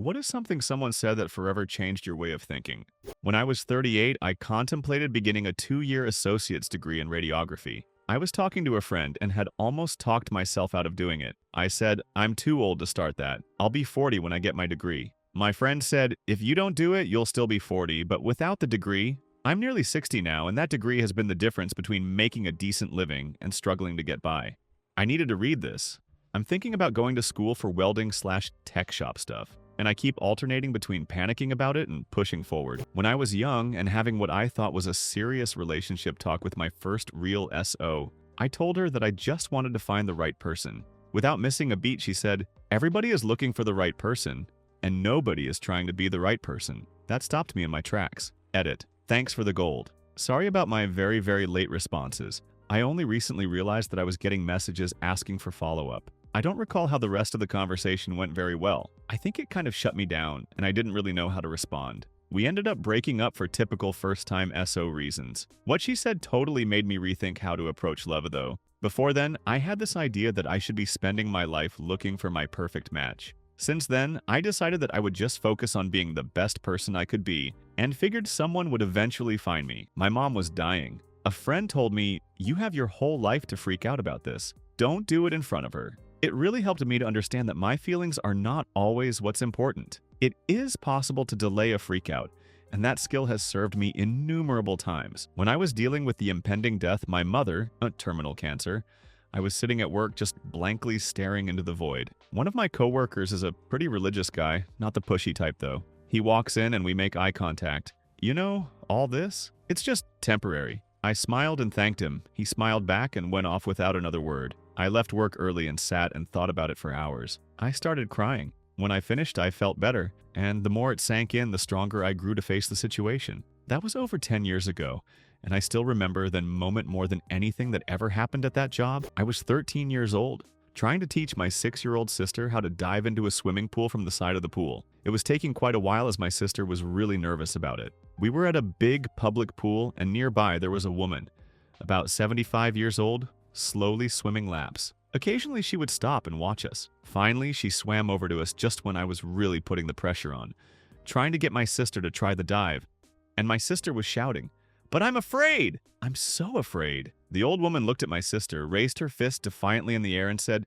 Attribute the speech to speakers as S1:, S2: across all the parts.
S1: What is something someone said that forever changed your way of thinking? When I was 38, I contemplated beginning a 2-year associate's degree in radiography. I was talking to a friend and had almost talked myself out of doing it. I said, I'm too old to start that. I'll be 40 when I get my degree. My friend said, if you don't do it, you'll still be 40, but without the degree, I'm nearly 60 now, and that degree has been the difference between making a decent living and struggling to get by. I needed to read this. I'm thinking about going to school for welding/tech shop stuff, and I keep alternating between panicking about it and pushing forward. When I was young and having what I thought was a serious relationship talk with my first real SO, I told her that I just wanted to find the right person. Without missing a beat, she said, everybody is looking for the right person, and nobody is trying to be the right person. That stopped me in my tracks. Edit. Thanks for the gold. Sorry about my very late responses. I only recently realized that I was getting messages asking for follow-up. I don't recall how the rest of the conversation went very well. I think it kind of shut me down, and I didn't really know how to respond. We ended up breaking up for typical first-time SO reasons. What she said totally made me rethink how to approach love, though. Before then, I had this idea that I should be spending my life looking for my perfect match. Since then, I decided that I would just focus on being the best person I could be, and figured someone would eventually find me. My mom was dying. A friend told me, you have your whole life to freak out about this. Don't do it in front of her. It really helped me to understand that my feelings are not always what's important. It is possible to delay a freakout, and that skill has served me innumerable times. When I was dealing with the impending death of my mother, terminal cancer, I was sitting at work just blankly staring into the void. One of my coworkers is a pretty religious guy, not the pushy type though. He walks in and we make eye contact. You know, all this? It's just temporary. I smiled and thanked him. He smiled back and went off without another word. I left work early and sat and thought about it for hours. I started crying. When I finished, I felt better, and the more it sank in, the stronger I grew to face the situation. That was over 10 years ago, and I still remember the moment more than anything that ever happened at that job. I was 13 years old, trying to teach my 6-year-old sister how to dive into a swimming pool from the side of the pool. It was taking quite a while as my sister was really nervous about it. We were at a big public pool, and nearby there was a woman, about 75 years old, slowly swimming laps. Occasionally she would stop and watch us. Finally, she swam over to us just when I was really putting the pressure on, trying to get my sister to try the dive. And my sister was shouting, "But I'm afraid! I'm so afraid!" The old woman looked at my sister, raised her fist defiantly in the air and said,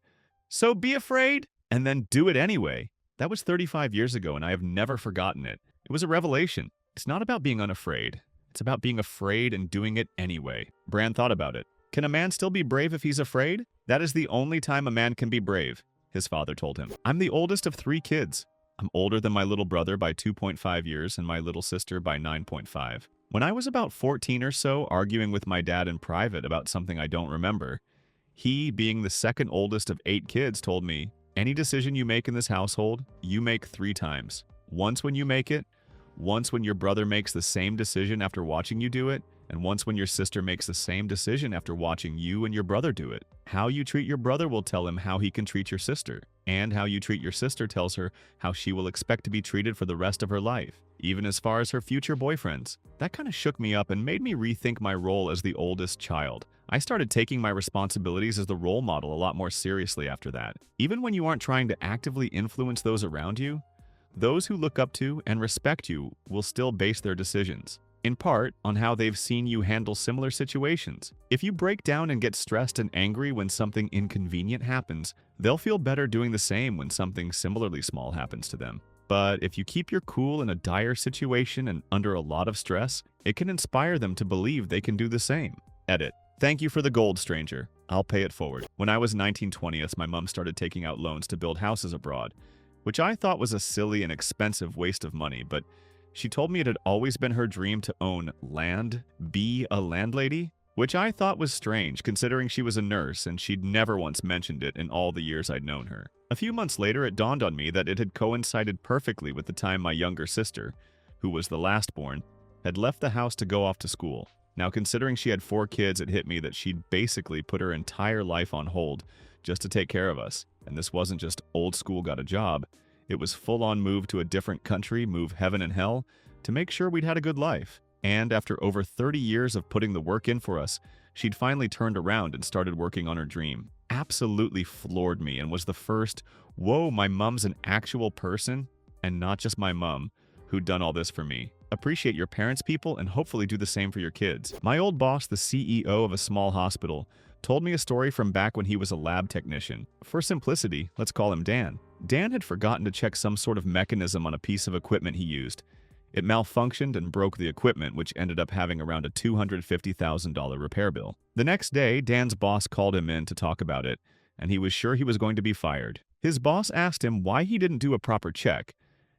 S1: "So be afraid, and then do it anyway." That was 35 years ago, and I have never forgotten it. It was a revelation. It's not about being unafraid. It's about being afraid and doing it anyway. Bran thought about it. Can a man still be brave if he's afraid? That is the only time a man can be brave, his father told him. I'm the oldest of 3 kids. I'm older than my little brother by 2.5 years and my little sister by 9.5. When I was about 14 or so, arguing with my dad in private about something I don't remember, he, being the second oldest of 8 kids, told me, any decision you make in this household, you make 3 times. Once when you make it, once when your brother makes the same decision after watching you do it, and once when your sister makes the same decision after watching you and your brother do it. How you treat your brother will tell him how he can treat your sister, and how you treat your sister tells her how she will expect to be treated for the rest of her life, even as far as her future boyfriends. That kind of shook me up and made me rethink my role as the oldest child. I started taking my responsibilities as the role model a lot more seriously after that. Even when you aren't trying to actively influence those around you, those who look up to and respect you will still base their decisions, in part, on how they've seen you handle similar situations. If you break down and get stressed and angry when something inconvenient happens, they'll feel better doing the same when something similarly small happens to them. But if you keep your cool in a dire situation and under a lot of stress, it can inspire them to believe they can do the same. Edit. Thank you for the gold, stranger. I'll pay it forward. When I was 19/20, my mom started taking out loans to build houses abroad, which I thought was a silly and expensive waste of money, but she told me it had always been her dream to own land, be a landlady, which I thought was strange considering she was a nurse and she'd never once mentioned it in all the years I'd known her. A few months later, it dawned on me that it had coincided perfectly with the time my younger sister, who was the last born, had left the house to go off to school. Now, considering she had 4 kids, it hit me that she'd basically put her entire life on hold just to take care of us. And this wasn't just old school got a job. It was full-on move to a different country, move heaven and hell, to make sure we'd had a good life. And after over 30 years of putting the work in for us, she'd finally turned around and started working on her dream. Absolutely floored me and was the first, whoa, my mom's an actual person, and not just my mom, who'd done all this for me. Appreciate your parents, people, and hopefully do the same for your kids. My old boss, the CEO of a small hospital, told me a story from back when he was a lab technician. For simplicity, let's call him Dan. Dan had forgotten to check some sort of mechanism on a piece of equipment he used. It malfunctioned and broke the equipment, which ended up having around a $250,000 repair bill. The next day, Dan's boss called him in to talk about it, and he was sure he was going to be fired. His boss asked him why he didn't do a proper check,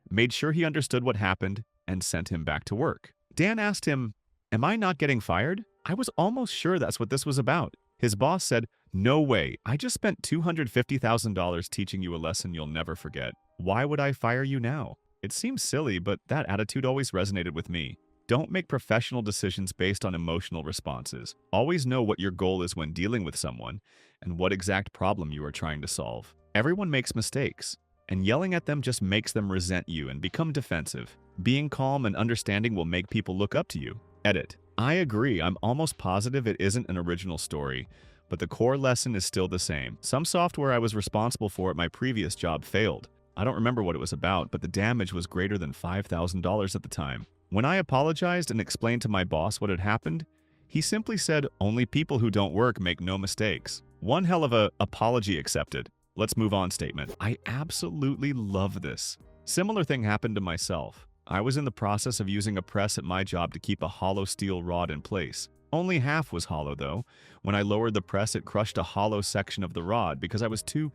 S1: made sure he understood what happened, and sent him back to work. Dan asked him, "Am I not getting fired? I was almost sure that's what this was about." His boss said, "No way, I just spent $250,000 teaching you a lesson you'll never forget. Why would I fire you now?" It seems silly, but that attitude always resonated with me. Don't make professional decisions based on emotional responses. Always know what your goal is when dealing with someone and what exact problem you are trying to solve. Everyone makes mistakes, and yelling at them just makes them resent you and become defensive. Being calm and understanding will make people look up to you. Edit. I agree, I'm almost positive it isn't an original story, but the core lesson is still the same. Some software I was responsible for at my previous job failed. I don't remember what it was about, but the damage was greater than $5,000 at the time. When I apologized and explained to my boss what had happened, he simply said, "Only people who don't work make no mistakes." One hell of a apology accepted. Let's move on statement. I absolutely love this. Similar thing happened to myself. I was in the process of using a press at my job to keep a hollow steel rod in place. Only half was hollow though. When I lowered the press, it crushed a hollow section of the rod because I was too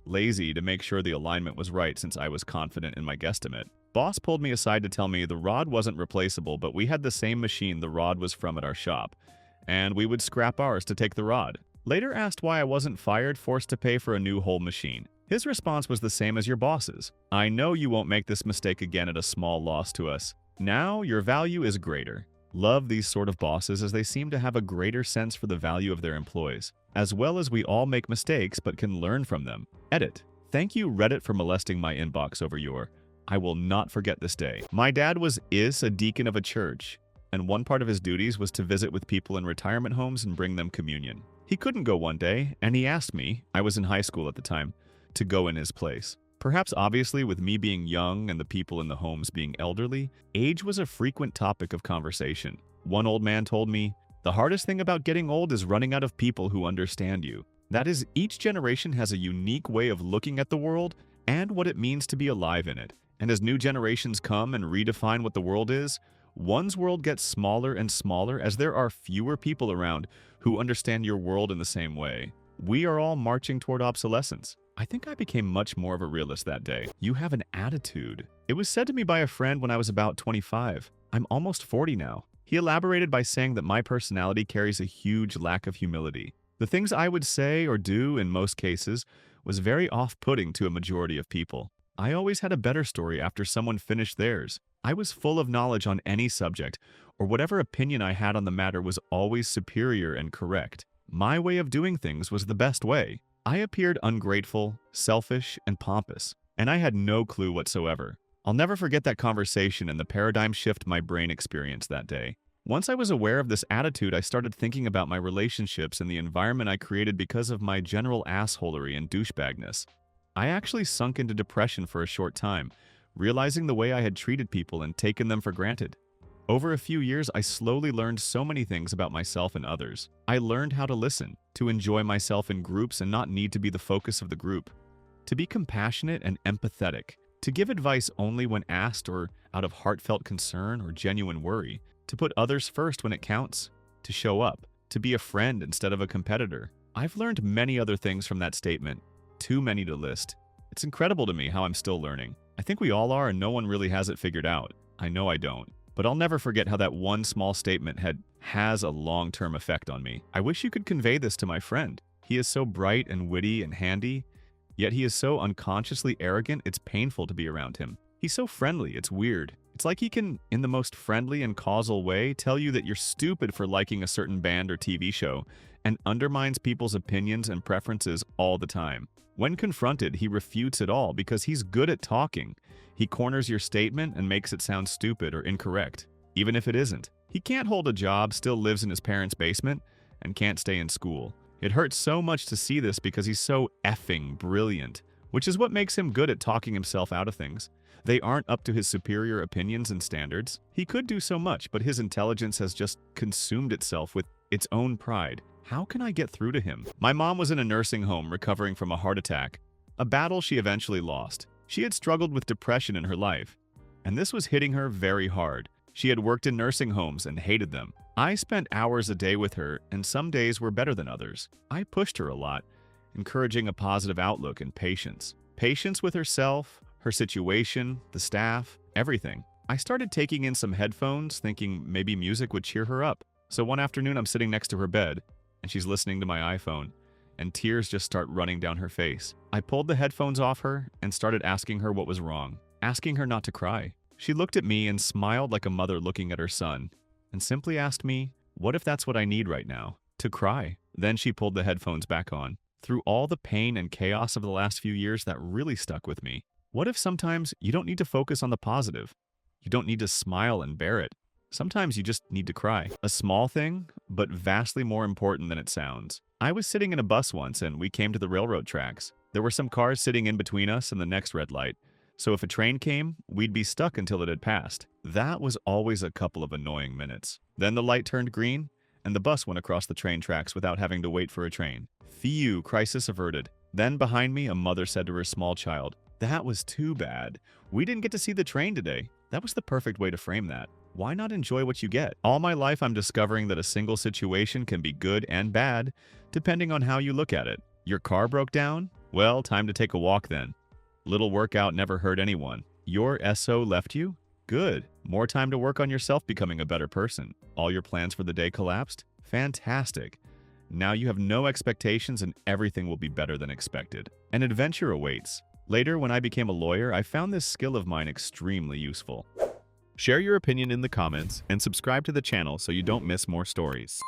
S1: lazy to make sure the alignment was right since I was confident in my guesstimate. Boss pulled me aside to tell me the rod wasn't replaceable, but we had the same machine the rod was from at our shop, and we would scrap ours to take the rod. Later asked why I wasn't fired, forced to pay for a new whole machine. His response was the same as your boss's. "I know you won't make this mistake again at a small loss to us. Now your value is greater." Love these sort of bosses as they seem to have a greater sense for the value of their employees. As well as we all make mistakes but can learn from them. Edit. Thank you Reddit for molesting my inbox over your. I will not forget this day. My dad is a deacon of a church, and one part of his duties was to visit with people in retirement homes and bring them communion. He couldn't go one day, and he asked me, I was in high school at the time, to go in his place. Perhaps obviously with me being young and the people in the homes being elderly, age was a frequent topic of conversation. One old man told me, "The hardest thing about getting old is running out of people who understand you." That is, each generation has a unique way of looking at the world and what it means to be alive in it. And as new generations come and redefine what the world is, one's world gets smaller and smaller as there are fewer people around who understand your world in the same way. We are all marching toward obsolescence. I think I became much more of a realist that day. You have an attitude. It was said to me by a friend when I was about 25. I'm almost 40 now. He elaborated by saying that my personality carries a huge lack of humility. The things I would say or do in most cases was very off-putting to a majority of people. I always had a better story after someone finished theirs. I was full of knowledge on any subject, or whatever opinion I had on the matter was always superior and correct. My way of doing things was the best way. I appeared ungrateful, selfish, and pompous, and I had no clue whatsoever. I'll never forget that conversation and the paradigm shift my brain experienced that day. Once I was aware of this attitude, I started thinking about my relationships and the environment I created because of my general assholery and douchebagness. I actually sunk into depression for a short time, realizing the way I had treated people and taken them for granted. Over a few years, I slowly learned so many things about myself and others. I learned how to listen, to enjoy myself in groups and not need to be the focus of the group, to be compassionate and empathetic, to give advice only when asked or out of heartfelt concern or genuine worry, to put others first when it counts, to show up, to be a friend instead of a competitor. I've learned many other things from that statement, too many to list. It's incredible to me how I'm still learning. I think we all are and no one really has it figured out. I know I don't. But I'll never forget how that one small statement has a long-term effect on me. I wish you could convey this to my friend. He is so bright and witty and handy, yet he is so unconsciously arrogant it's painful to be around him. He's so friendly, it's weird. It's like he can, in the most friendly and causal way, tell you that you're stupid for liking a certain band or TV show, and undermines people's opinions and preferences all the time. When confronted, he refutes it all because he's good at talking. He corners your statement and makes it sound stupid or incorrect, even if it isn't. He can't hold a job, still lives in his parents' basement, and can't stay in school. It hurts so much to see this because he's so effing brilliant. which is what makes him good at talking himself out of things. They aren't up to his superior opinions and standards. He could do so much, but his intelligence has just consumed itself with its own pride. How can I get through to him? My mom was in a nursing home recovering from a heart attack, a battle she eventually lost. She had struggled with depression in her life, and this was hitting her very hard. She had worked in nursing homes and hated them. I spent hours a day with her, and some days were better than others. I pushed her a lot, encouraging a positive outlook and patience. Patience with herself, her situation, the staff, everything. I started taking in some headphones, thinking maybe music would cheer her up. So one afternoon, I'm sitting next to her bed, and she's listening to my iPhone, and tears just start running down her face. I pulled the headphones off her and started asking her what was wrong, asking her not to cry. She looked at me and smiled like a mother looking at her son, and simply asked me, what if that's what I need right now? To cry. Then she pulled the headphones back on. Through all the pain and chaos of the last few years, that really stuck with me. What if sometimes you don't need to focus on the positive? You don't need to smile and bear it. Sometimes you just need to cry. A small thing, but vastly more important than it sounds. I was sitting in a bus once and we came to the railroad tracks. There were some cars sitting in between us and the next red light. So if a train came, we'd be stuck until it had passed. That was always a couple of annoying minutes. Then the light turned green, and the bus went across the train tracks without having to wait for a train. Phew, crisis averted. Then behind me, a mother said to her small child, "That was too bad. We didn't get to see the train today." That was the perfect way to frame that. Why not enjoy what you get? All my life, I'm discovering that a single situation can be good and bad, depending on how you look at it. Your car broke down? Well, time to take a walk then. Little workout never hurt anyone. Your SO left you? Good. More time to work on yourself becoming a better person. All your plans for the day collapsed? Fantastic. Now you have no expectations and everything will be better than expected. An adventure awaits. Later, when I became a lawyer, I found this skill of mine extremely useful. Share your opinion in the comments and subscribe to the channel so you don't miss more stories.